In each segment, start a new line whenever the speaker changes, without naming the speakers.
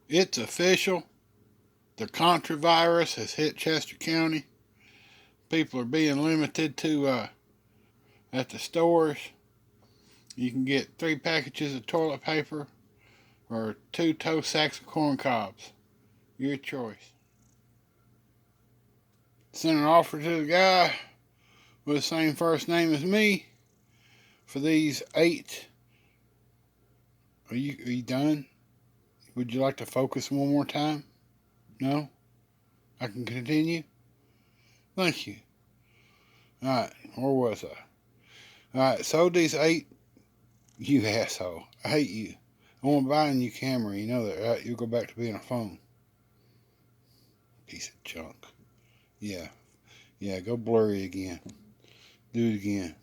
It's official. The contravirus has hit Chester County. People are being limited to at the stores. You can get 3 packages of toilet paper or 2 tow sacks of corn cobs. Your choice. Sent an offer to the guy with the same first name as me for these 8. Are you done? Would you like to focus one more time? No? I can continue? Thank you. Alright, where was I? Alright, sold these 8. You asshole. I hate you. I want to buy a new camera. You know that, right? You'll go back to being a phone. Piece of junk. Yeah. Yeah, go blurry again. Do it again.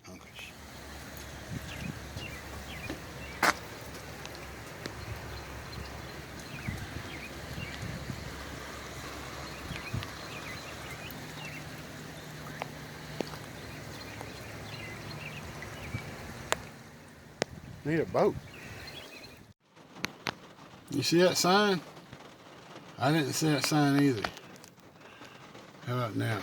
Hunk of shit. Need a boat. You see that sign? I didn't see that sign either. How about now?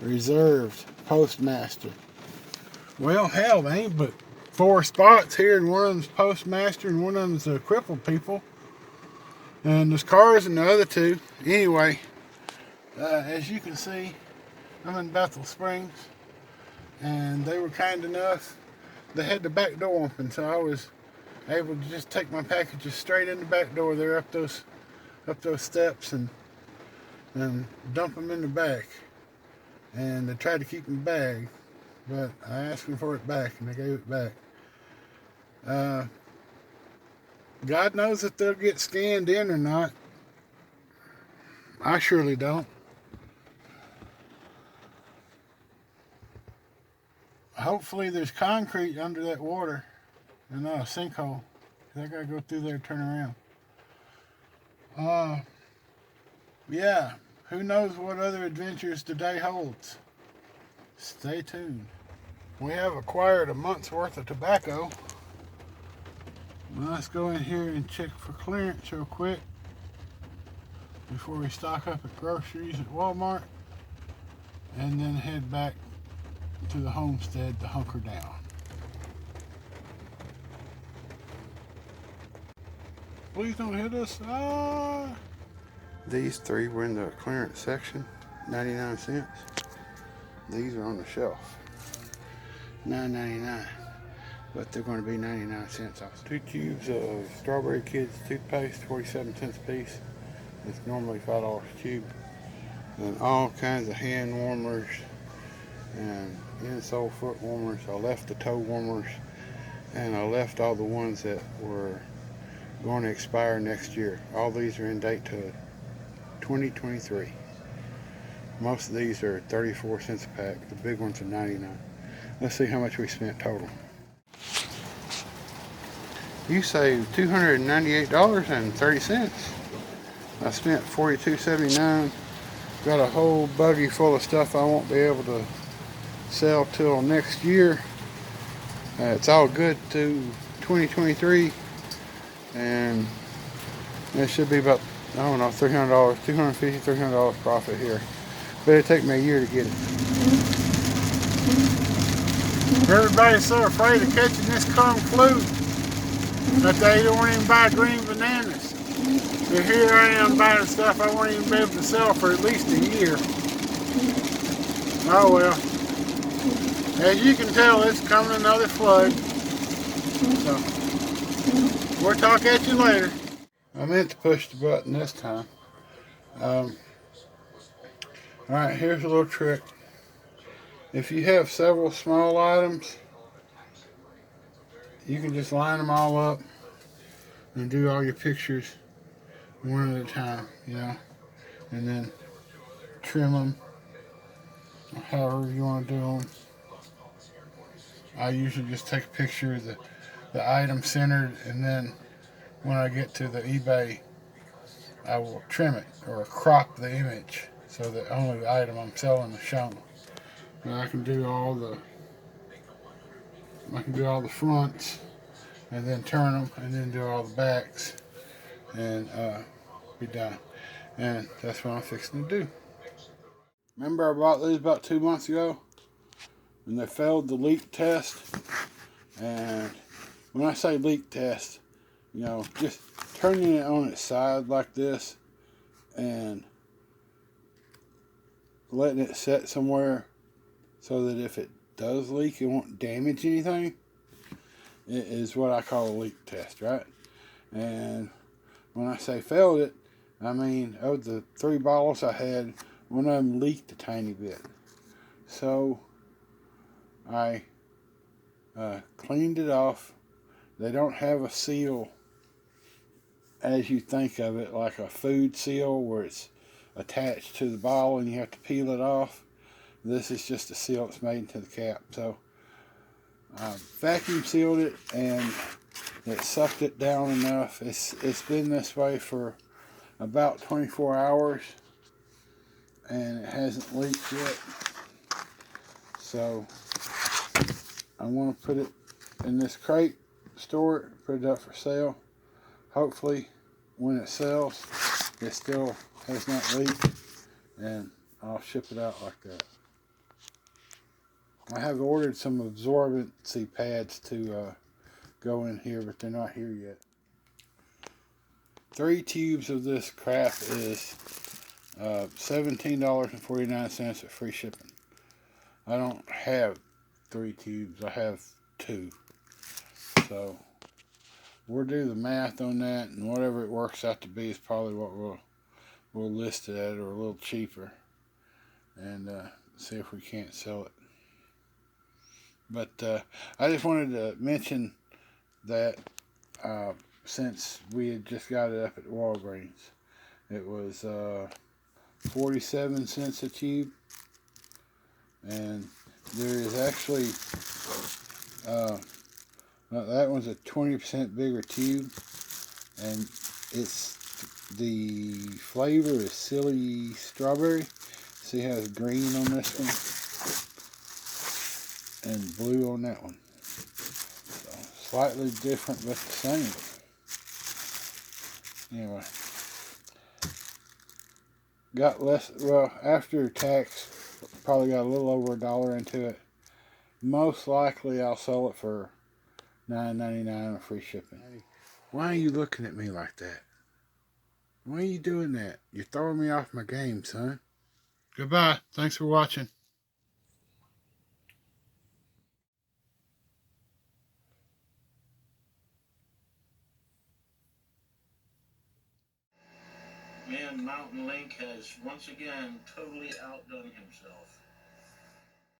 Reserved postmaster. Well, hell, they ain't but 4 spots here, and one of them's postmaster and one of them's the crippled people. And there's cars in the other 2. Anyway, as you can see, I'm in Bethel Springs, and they were kind enough. They had the back door open, so I was able to just take my packages straight in the back door there, up those steps, and dump them in the back. And they tried to keep them bagged, but I asked them for it back, and they gave it back. God knows if they'll get scanned in or not. I surely don't. Hopefully there's concrete under that water and not a sinkhole. I gotta go through there and turn around. Yeah, who knows what other adventures today holds. Stay tuned. We have acquired a month's worth of tobacco. Well, let's go in here and check for clearance real quick before we stock up at groceries at Walmart, and then head back to the homestead to hunker down. Please don't hit us. These 3 were in the clearance section, 99 cents. These are on the shelf, $9.99, but they're going to be 99 cents off. 2 tubes of Strawberry Kids toothpaste, 47 cents a piece. It's normally $5 a tube. And all kinds of hand warmers and insole foot warmers. I left the toe warmers, and I left all the ones that were going to expire next year. All these are in date to 2023. Most of these are 34 cents a pack. The big ones are 99. Let's see how much we spent total. You saved $298.30. I spent $42.79. Got a whole buggy full of stuff I won't be able to sell till next year. It's all good to 2023, and it should be about, I don't know, $300, $250, $300 profit here. But it'll take me a year to get it. Everybody's so afraid of catching this kung flu that they don't even buy green bananas. So here I am buying stuff I won't even be able to sell for at least a year. Oh well. As you can tell, it's coming another flood. So, we'll talk at you later. I meant to push the button this time. Alright, here's a little trick. If you have several small items, you can just line them all up and do all your pictures one at a time, you know, and then trim them however you want to do them. I usually just take a picture of the item centered, and then when I get to the eBay, I will trim it or crop the image so that only the item I'm selling is shown. And I can do all the I can do all the fronts and then turn them and then do all the backs and be done. And that's what I'm fixing to do. Remember I bought these about 2 months ago and they failed the leak test. And when I say leak test, you know, just turning it on its side like this and letting it set somewhere so that if it does leak, it won't damage anything. It is what I call a leak test, right? And when I say failed it, I mean of the 3 bottles I had, one of them leaked a tiny bit. So I cleaned it off. They don't have a seal as you think of it, like a food seal where it's attached to the bottle and you have to peel it off. This is just a seal that's made into the cap. So I vacuum sealed it and it sucked it down enough. It's been this way for about 24 hours and it hasn't leaked yet. So I want to put it in this crate, store it, put it up for sale. Hopefully when it sells, it still has not leaked and I'll ship it out like that. I have ordered some absorbency pads to go in here, but they're not here yet. 3 tubes of this crap is $17.49 at free shipping. I don't have 3 tubes, I have 2. So we'll do the math on that, and whatever it works out to be is probably what we'll list it at, or a little cheaper, and see if we can't sell it. But I just wanted to mention that since we had just got it up at Walgreens, it was 47 cents a tube, and there is actually that one's a 20% bigger tube, and it's the flavor is silly strawberry. See how it's green on this one and blue on that one. So slightly different but the same. Anyway, got less, well, after tax, probably got a little over $1 into it. Most likely I'll sell it for $9.99 with free shipping. Why are you looking at me like that? Why are you doing that? You're throwing me off my game, son. Goodbye. Thanks for watching. Man, Mountain Link has once again totally outdone himself.